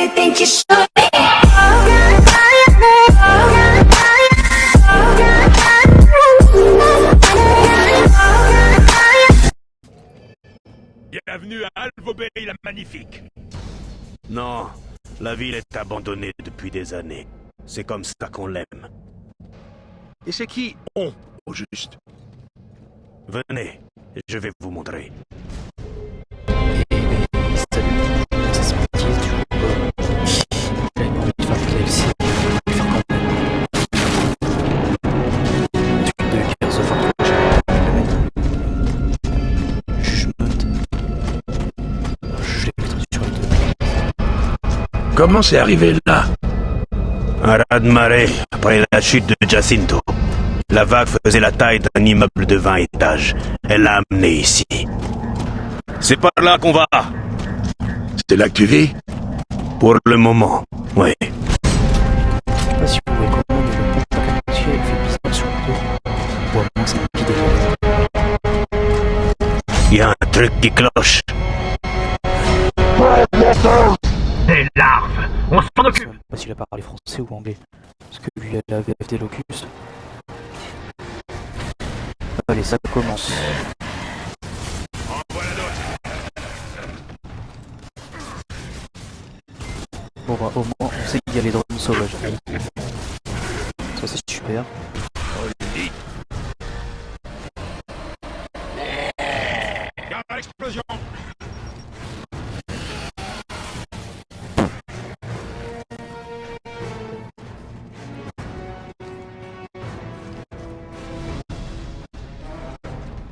you think you should be. Bienvenue à Alvobey la Magnifique. Non, la ville est abandonnée depuis des années. C'est comme ça qu'on l'aime. Et c'est qui on, au juste? Venez, je vais vous montrer. Comment c'est arrivé là? Un raz-de-marée après la chute de Jacinto. La vague faisait la taille d'un immeuble de 20 étages. Elle l'a amené ici. C'est par là qu'on va. C'est là que tu vis? Pour le moment, oui. Je sais pas si vous pouvez comprendre, mais le pont quartier fait bizarre sur le dos. Ou à moins c'est un petit délire. Il y a un truc qui cloche. Des larves! On s'en Je sais occupe! même pas s'il a parlé français ou anglais. Parce que lui, il a la VF des locustes. Allez, ça commence. En voilà d'autres! Bon bah au moins on sait qu'il y a les drones sauvages. Ça c'est super. Garde l'explosion!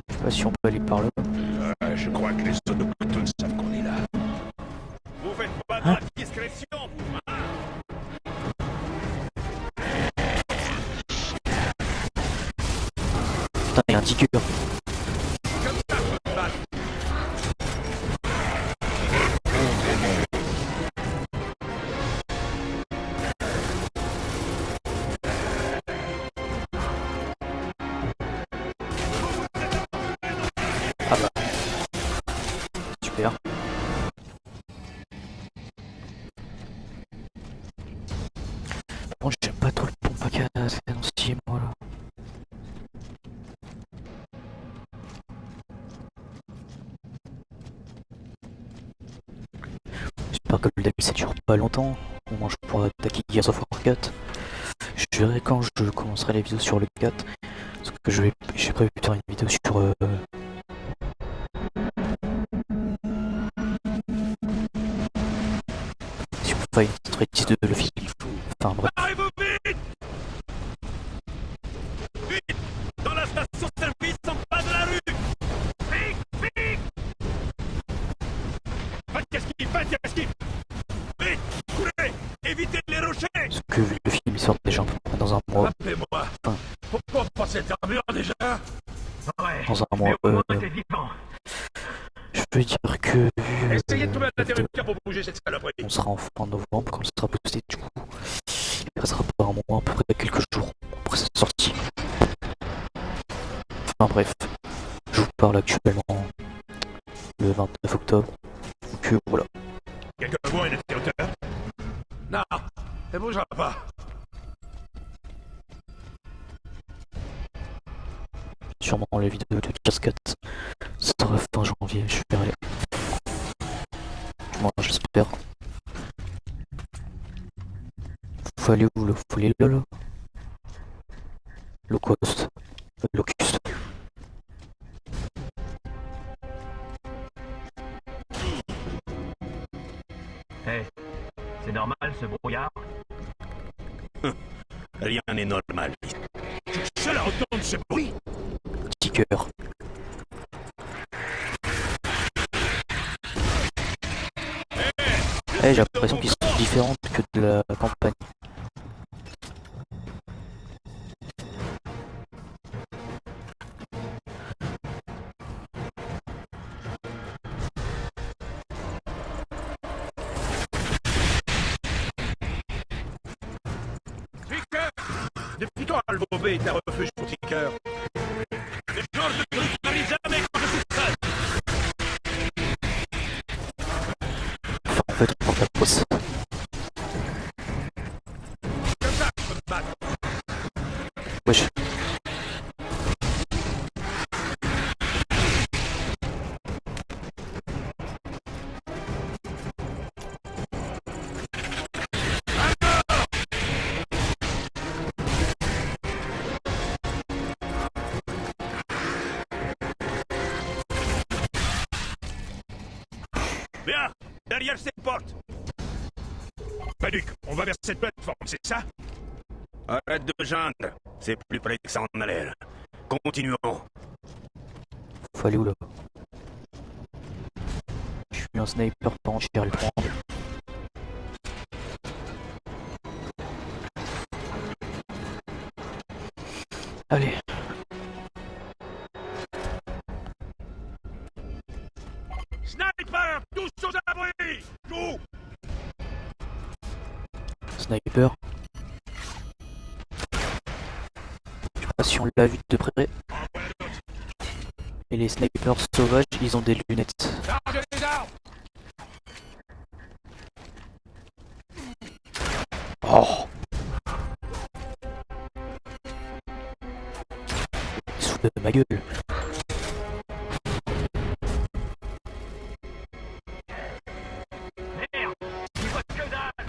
Je sais pas si on peut aller par là. Je crois que les autochtones savent qu'on est là. Vous faites pas de la discrétion! Putain, il y a un tigre. Comme ça, faut se battre. Ah bah. Super. Bon, j'aime pas trop le pompe à gaz annoncé, moi là. J'espère que le début ça dure pas longtemps. Au moins je pourrai attaquer Gears of War 4. Je verrai quand je commencerai les vidéos sur le 4. Parce que j'ai prévu de faire une vidéo sur sur Five Nights at Freddy's 2, le film. Enfin bref. Arrivez vite! Vite! Dans la station-service en bas de la rue! Vite! Vite! Faites qu'esquive! Faites qu'esquive! Vite! Courez! Évitez les rochers! Parce que vu le film il sort déjà à peu près dans un mois. Rappelez-moi! Enfin. Pourquoi pas cette armure déjà? Ouais! Dans un mois. Je peux dire que Essayez de trouver un interrupteur pour bouger cette saloperie! on sera en fin novembre quand ce sera posté du coup. Il restera pas un mois, à peu près quelques jours après sa sortie. Enfin bref, je vous parle actuellement le 29 octobre. Donc voilà. Quelqu'un voit un interrupteur? Non! Elle bougera pas! Sûrement les vidéos de Cascade. Ça sera fin janvier, je vais aller. Moi j'espère. Faut aller où là? Faut aller là? Low cost. Locust. Hey, c'est normal ce brouillard? Rien n'est normal. Seul à entendre ce bruit! Petit cœur. J'ai l'impression qu'ils sont différents que de la campagne. Ticker! Depuis quand Alvobey est un refuge pour Ticker? Le genre de truc n'arrive jamais quand je suis seul! Enfin, en fait, on porte la poisse. Wesh. Bien, derrière cette porte. Paduc, on va vers cette plateforme, c'est ça? Arrête de geindre. C'est plus près que ça en a l'air. Continuons. Faut aller où là? Je suis un sniper, par contre, j'irai le prendre. Allez. Sniper, tous aux abris! Joue! Sniper. Je sais pas si on l'a vu de près. Et les snipers sauvages, ils ont des lunettes. Chargez les armes! Oh! Ils se foutent de ma gueule. Merde! Ils voient que dalle!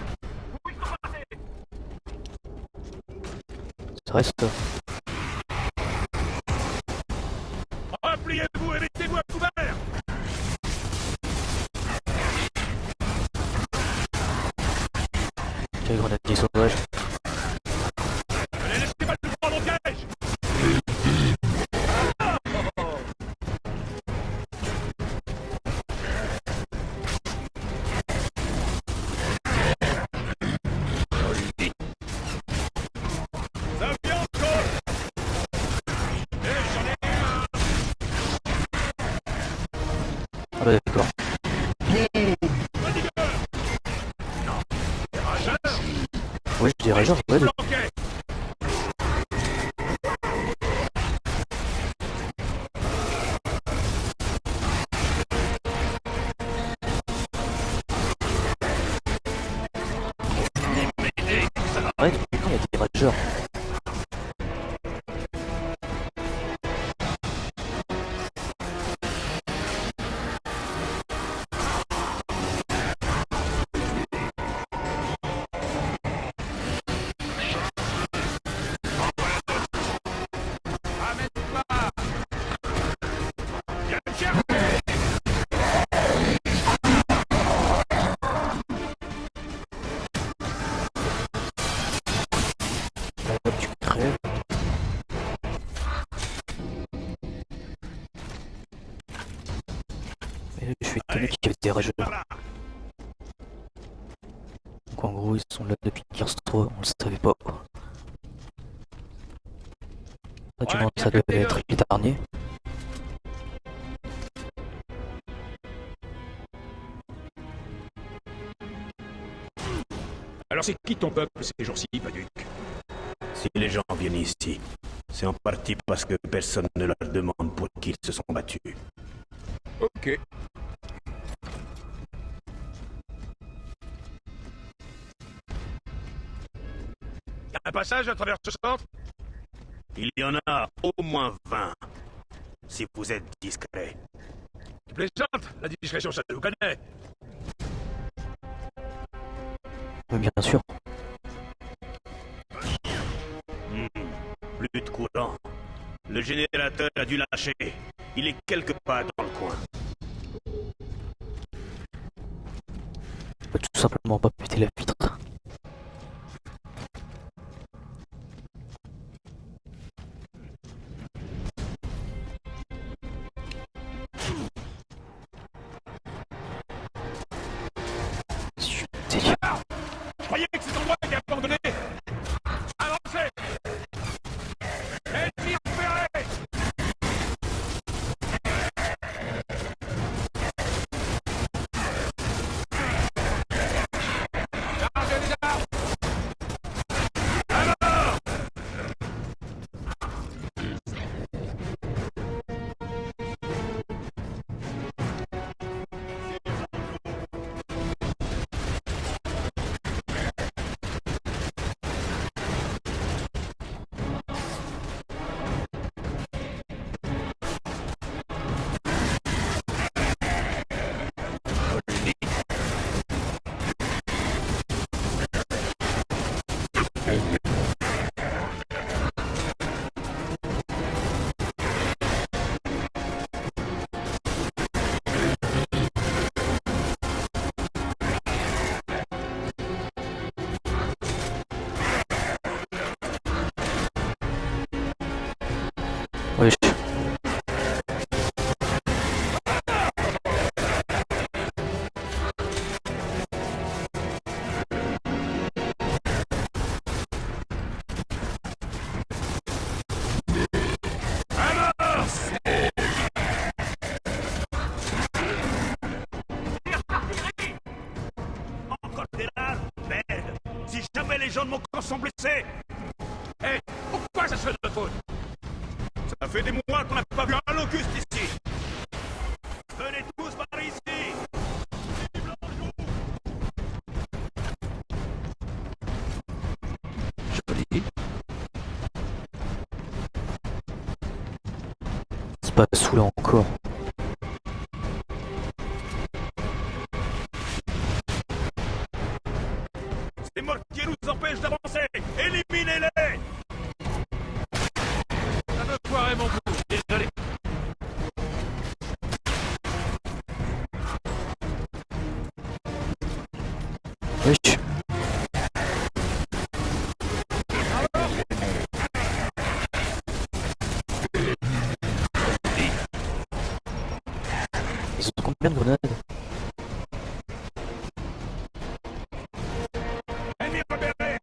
Où ils sont passés? Ça reste. Repliez-vous et mettez-vous à couvert! Quel grenadier sauvage. Ne laissez pas le prendre au piège! Ça vient encore! Et j'en ai un! Ah bah d'accord. Raditeur! Non! Rageur! Ouais, je dirais genre, ouais. Flanquez! Ouais, il y a des rageurs. Amène-toi! Viens me chercher! Là, tu crèves. Et je suis étonné qu'il y avait des rageurs. Voilà! Donc en gros, ils sont là depuis Gears 3, on le savait pas. Ah, du Ouais, moins, bien ça devait capté, être les derniers. Alors c'est qui ton peuple ces jours-ci, Paduc? Si les gens viennent ici, c'est en partie parce que personne ne leur demande pour qui ils se sont battus. Ok. Un passage à travers ce centre? Il y en a au moins 20, si vous êtes discret. Tu plaisantes? La discrétion, ça nous connaît. Oui, bien sûr. Plus de courant. Le générateur a dû lâcher. Il est quelque part dans le coin. On peut tout simplement pas péter la vitre. Délire. Je croyais que cet endroit était abandonné. Avancez! Ennemi repéré! Wesh. Encore des là, merde. Si jamais les gens de mon camp sont blessés. Hé, pourquoi ça serait de notre faute? Ça fait des mois qu'on n'a pas vu un locuste ici. Venez tous par ici. Vive l'Anjou. Joli. C'est pas saoulant encore. Ces mortiers nous empêchent d'avancer. Éliminez-les. Ça me foirait mon coup. Désolé. Wesh. Ils ont combien de grenades? Ennemi repéré.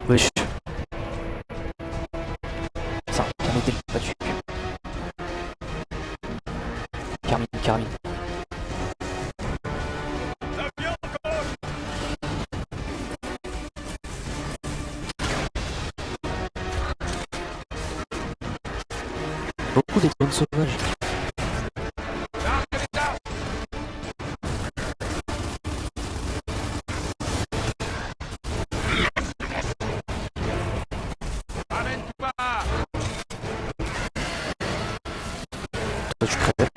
Wesh. Ça, on était pas dessus. Carmine. Ça vient encore. Beaucoup des drones sauvages. Amène-toi. Toi tu crèves.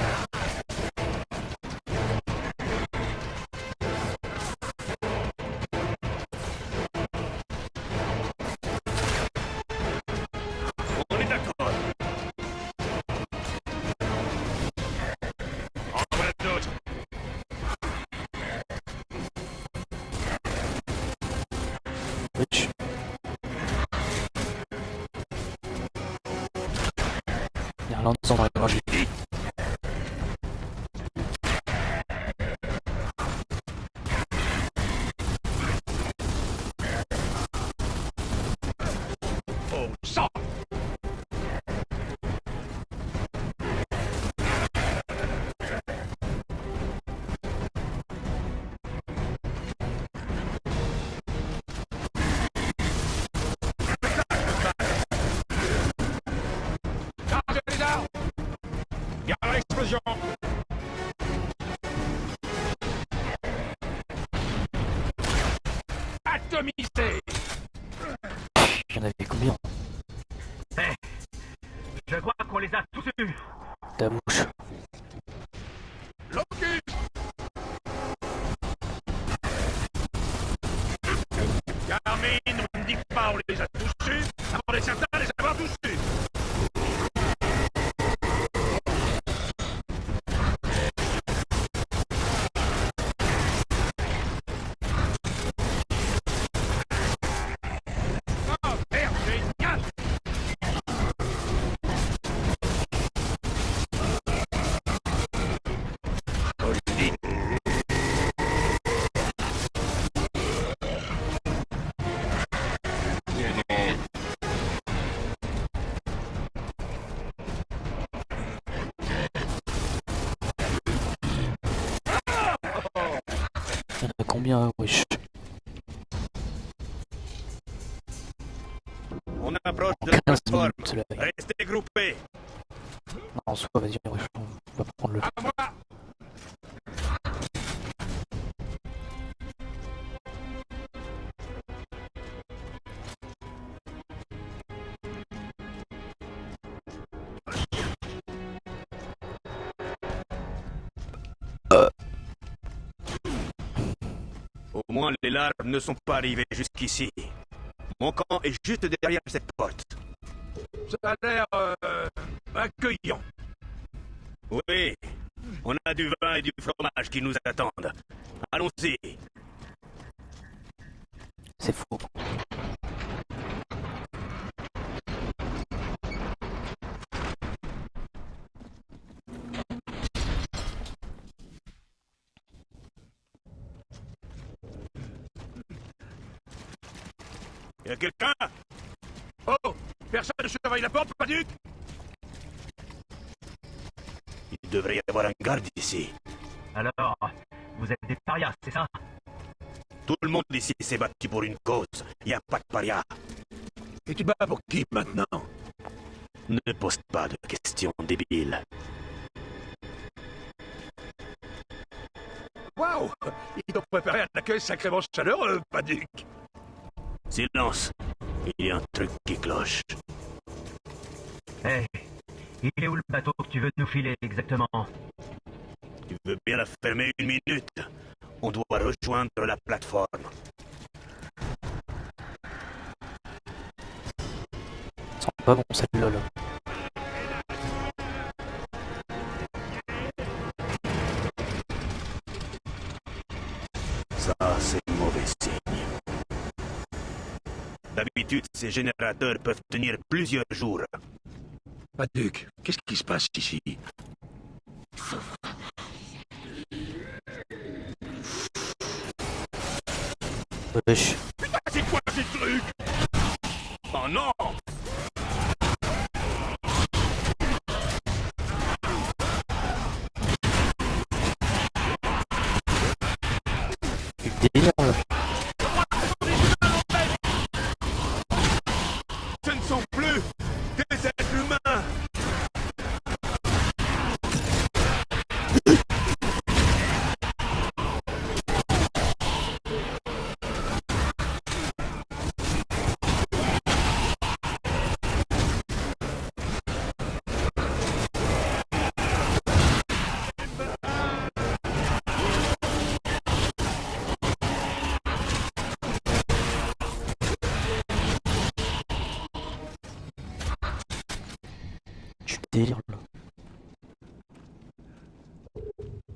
On est d'accord. En voilà d'autres. Wesh. Y'a un lance-sang dans la gorge. Oh, sang. Chargez les armes. Gare à l'explosion. Atomisé. Y'en avait combien? Je crois qu'on les a tous eus. Ta bouche. Locus. Carmine, on ne dit pas on les a tous eus, avant d'être certain de les avoir tous eus. Oh merde, génial. Y'en a combien? Wesh. On approche de la 15 plateforme. minutes là. Restez groupés. Non, en soi, vas-y, wesh, on va prendre le. À moi. moins les larves ne sont pas arrivées jusqu'ici. Mon camp est juste derrière cette porte. Ça a l'air... accueillant. Oui, on a du vin et du fromage qui nous attendent. Allons-y. C'est faux. Y a quelqu'un? Oh! Personne ne surveille la porte, Paduc? Il devrait y avoir un garde ici. Alors, vous êtes des parias, c'est ça? Tout le monde ici s'est battu pour une cause. Y a pas de paria. Et tu te bats pour qui, maintenant? Ne pose pas de questions débiles. Waouh! Ils t'ont préparé un accueil sacrément chaleureux, Paduc. Silence. Il y a un truc qui cloche. Hé, il est où le bateau que tu veux nous filer exactement? Tu veux bien la fermer une minute? On doit rejoindre la plateforme. Ça sent pas bon celle-là là. Ça, c'est mauvais signe. D'habitude, ces générateurs peuvent tenir plusieurs jours. Paduc, qu'est-ce qui se passe ici? Wesh. C'est quoi ces trucs? Oh non! Du délire là. Ce ne sont plus des êtres humains! Du délire là.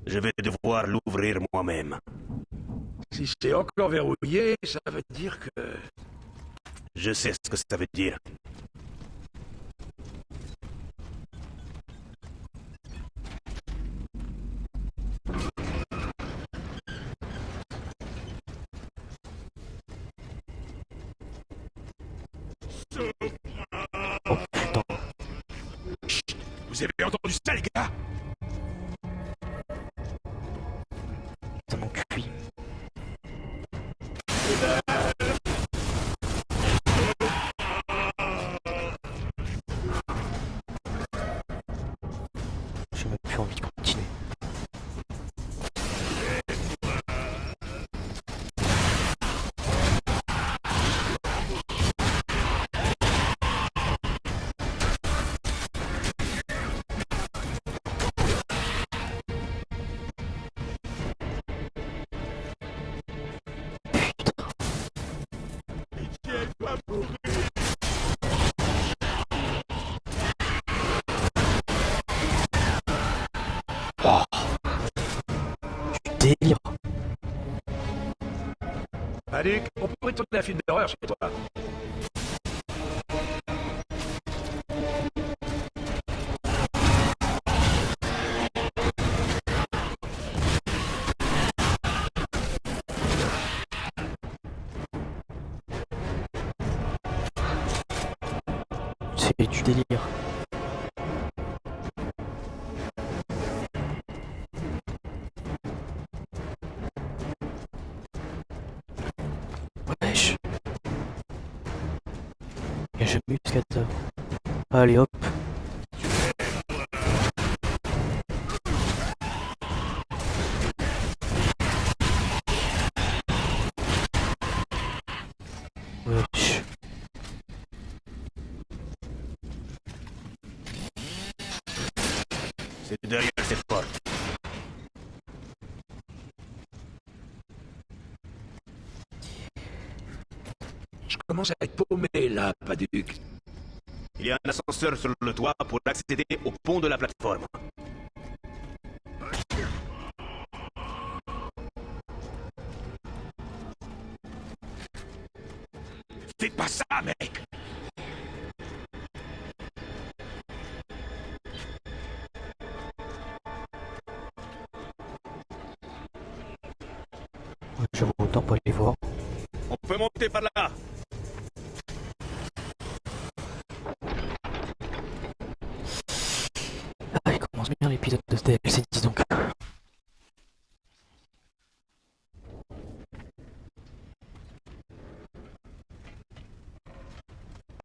Je vais devoir l'ouvrir moi-même. Si c'est encore verrouillé, ça veut dire que... Je sais ce que ça veut dire. Oh putain. Chut! Vous avez entendu ça, les gars? Ça m'en cuit. J'ai même plus envie de continuer. Putain. Oh. Du délire. Paduc, on pourrait tourner un film d'horreur chez toi. C'est du délire. Wesh. Y'a jamais eu ce cadavre. Allez hop. Wesh. C'est derrière cette porte. commence à être paumé là, Paduc. Il y a un ascenseur sur le toit pour accéder au pont de la plateforme. Fais pas ça, mec! J'avoue autant pas les voir. On peut monter par là. Ah, il commence bien l'épisode de DLC, dis donc.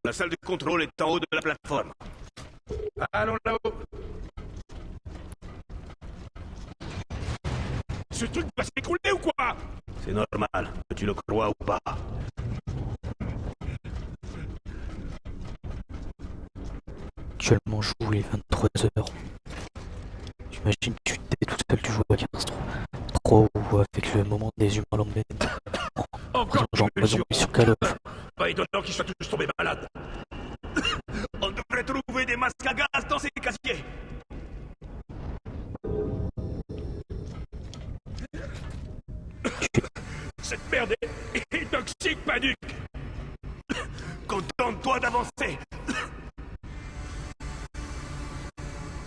La salle de contrôle est en haut de la plateforme. Allons là-haut. Ce truc va s'écrouler ou quoi? C'est normal, que tu le crois ou pas. Actuellement, je joue les 23h. J'imagine que tu t'es tout seul, tu joues à 15-3 ou avec le moment des humains lambda. Encore Genre, une mesure. sur Call of. Pas étonnant qu'ils soient tous tombés malades. On devrait trouver des masques à gaz dans ces casiers. Cette merde est toxique, Paduc. Contente-toi d'avancer.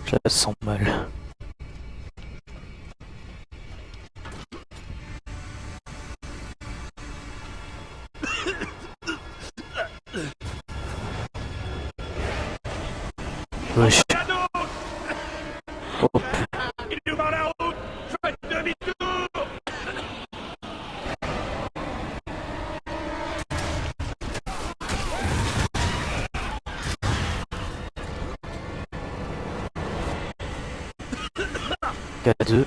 Je la sens mal. Wesh. Cadeau! Hop. Il nous barre la route! Faites demi-tour! K2.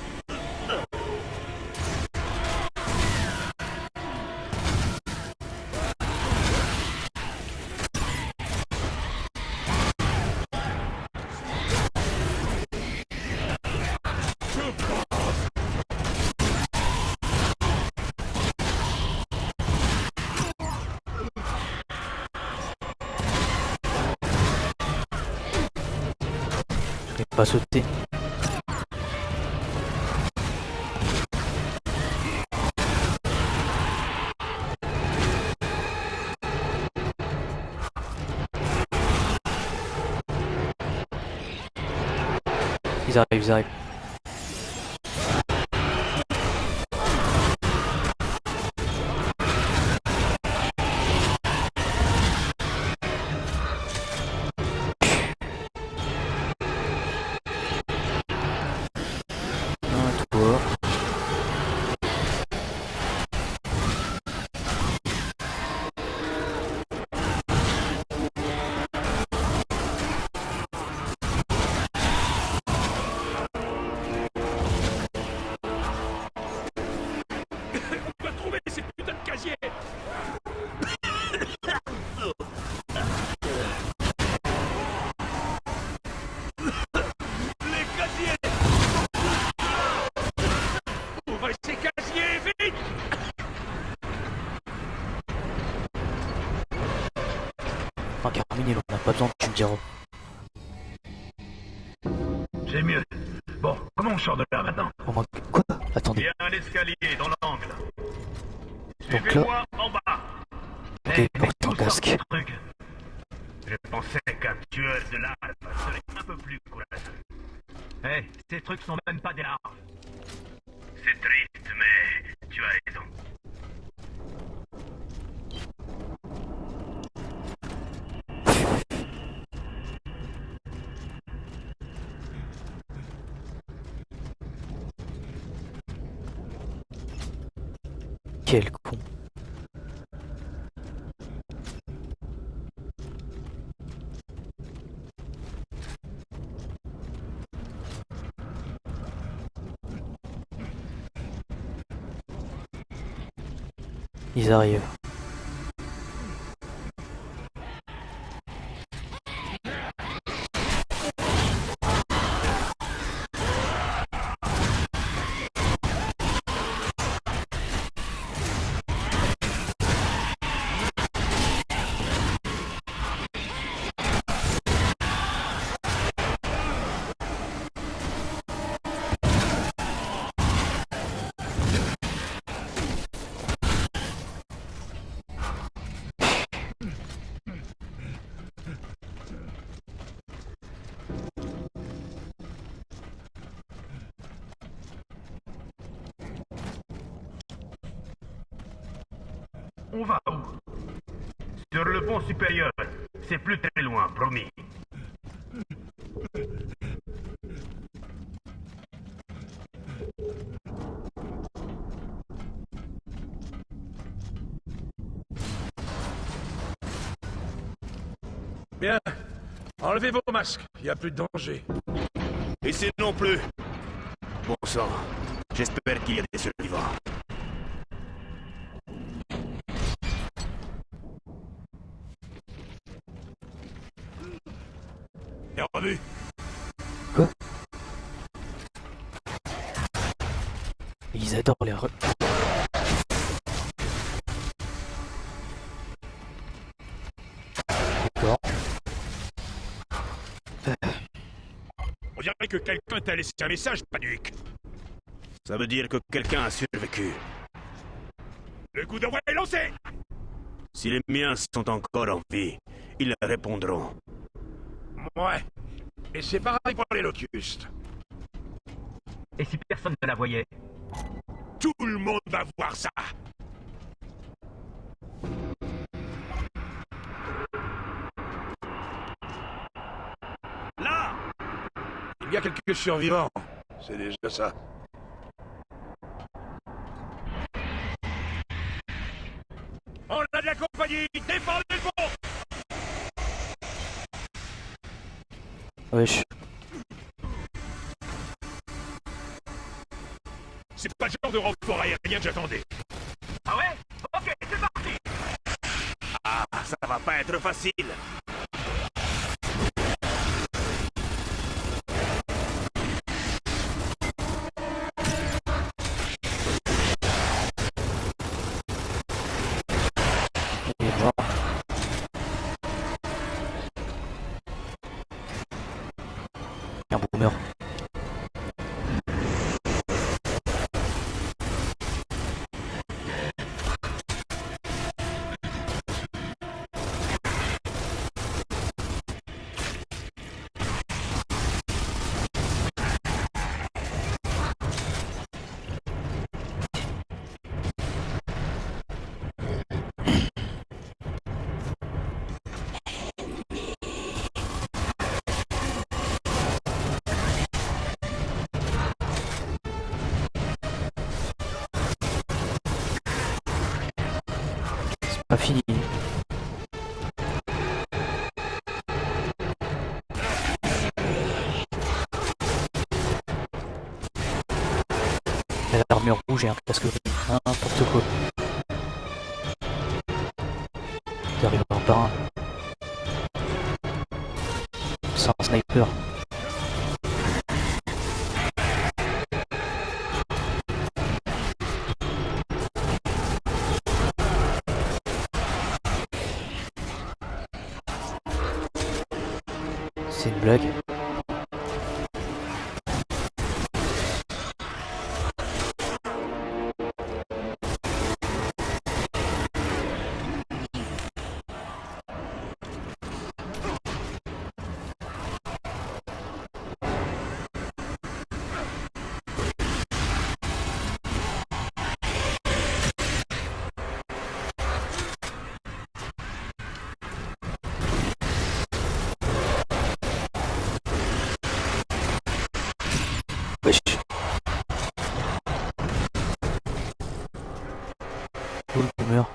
Je vais pas sauter. Ils arrivent, ils arrivent. Un tour. On va trouver ces putains de casiers! Les casiers. Ouvrez ces casiers, vite! Enfin, Carmine, on n'a pas besoin que tu me diras. C'est mieux. Bon, comment on sort de là maintenant? Oh, moi, quoi? Attendez. Il y a un escalier dans l'angle. Donc là, Suivez-moi en bas. ok, Hey, porte ton d'où sort casque. ce truc? Je pensais qu'un tueur de larves serait un peu plus courageux. Hey, ces trucs sont même pas des larves. C'est triste, mais tu as raison. Quel con. Ils arrivent. On va où? Sur le pont supérieur. C'est plus très loin, promis. Bien. Enlevez vos masques. Il n'y a plus de danger. Ici non plus. Bon sang. J'espère qu'il y a des survivants. Et revu. Quoi? Ils adorent les D'accord. On dirait que quelqu'un t'a laissé un message, Paduc. Ça veut dire que quelqu'un a survécu. Le coup d'envoi est lancé. Si les miens sont encore en vie, ils répondront. Ouais. Et c'est pareil pour les locustes. Et si personne ne la voyait? Tout le monde va voir ça. Là! Il y a quelques survivants. C'est déjà ça. On a de la compagnie! Défendez le pont! Wesh. C'est pas le genre de renfort aérien que j'attendais. Ah ouais? Ok, c'est parti! Ah, ça va pas être facile. Il est mort. Un boomer. C'est pas fini. Il a l'armure rouge et un casque rouge. N'importe quoi. Ils arrivent un par un. C'est un sniper. C'est une blague. Wesh. Où le boomer?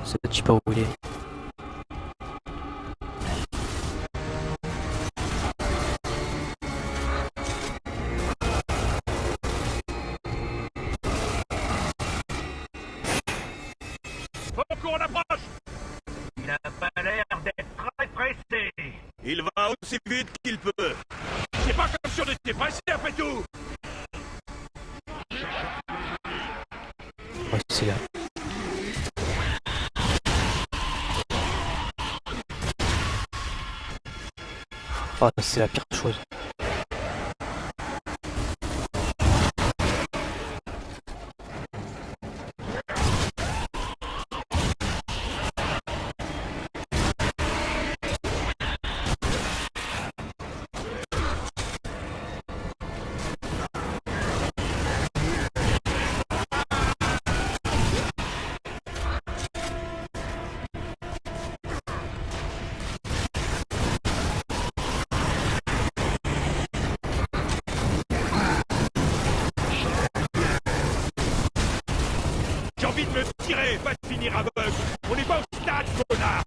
C'est je sais pas où il est. Faut qu'on approche! Il a pas l'air d'être très pressé. Il va aussi vite qu'il peut. C'est pas comme si on était pressé après tout! Ouais, c'est là. Ah, c'est la pire chose. envie de me tirer, pas de finir aveugle. On n'est pas au stade, connard.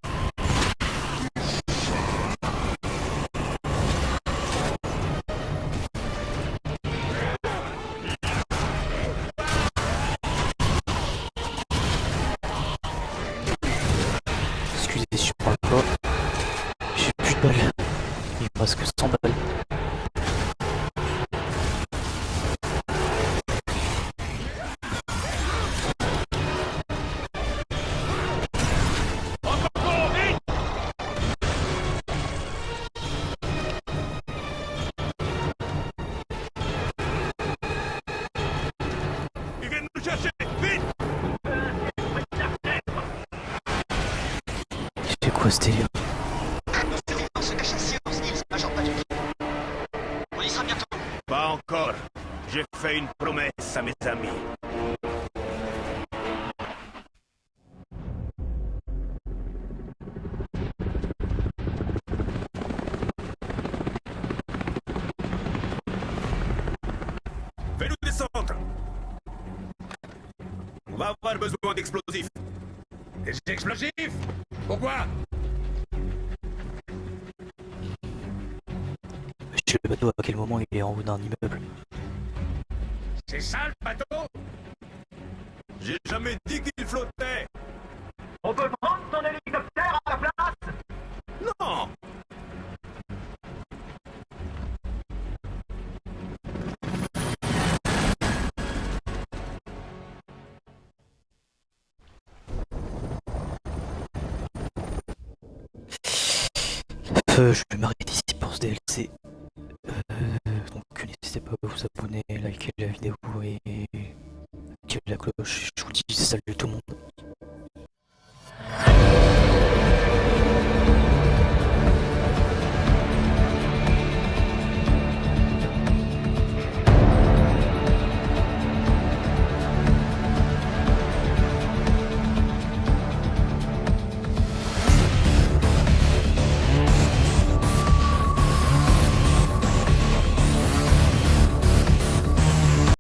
Excusez si je parle pas. J'ai plus de balles. Il me reste que 100 balles. Encore, vite! Ils viennent nous chercher, vite! C'est quoi ce délire? Notre élément se cache à Silence Hills, Major Patrick. On y sera bientôt. Pas encore. J'ai fait une promesse à mes amis. Fais-nous descendre! On va avoir besoin d'explosifs. Des explosifs? Pourquoi? Monsieur le bateau, à quel moment il est en haut d'un immeuble? C'est ça le bateau? J'ai jamais dit qu'il flottait! On peut prendre ton hélicoptère à la place? Non! Je vais m'arrêter ici pour ce DLC. Donc n'hésitez pas à vous abonner,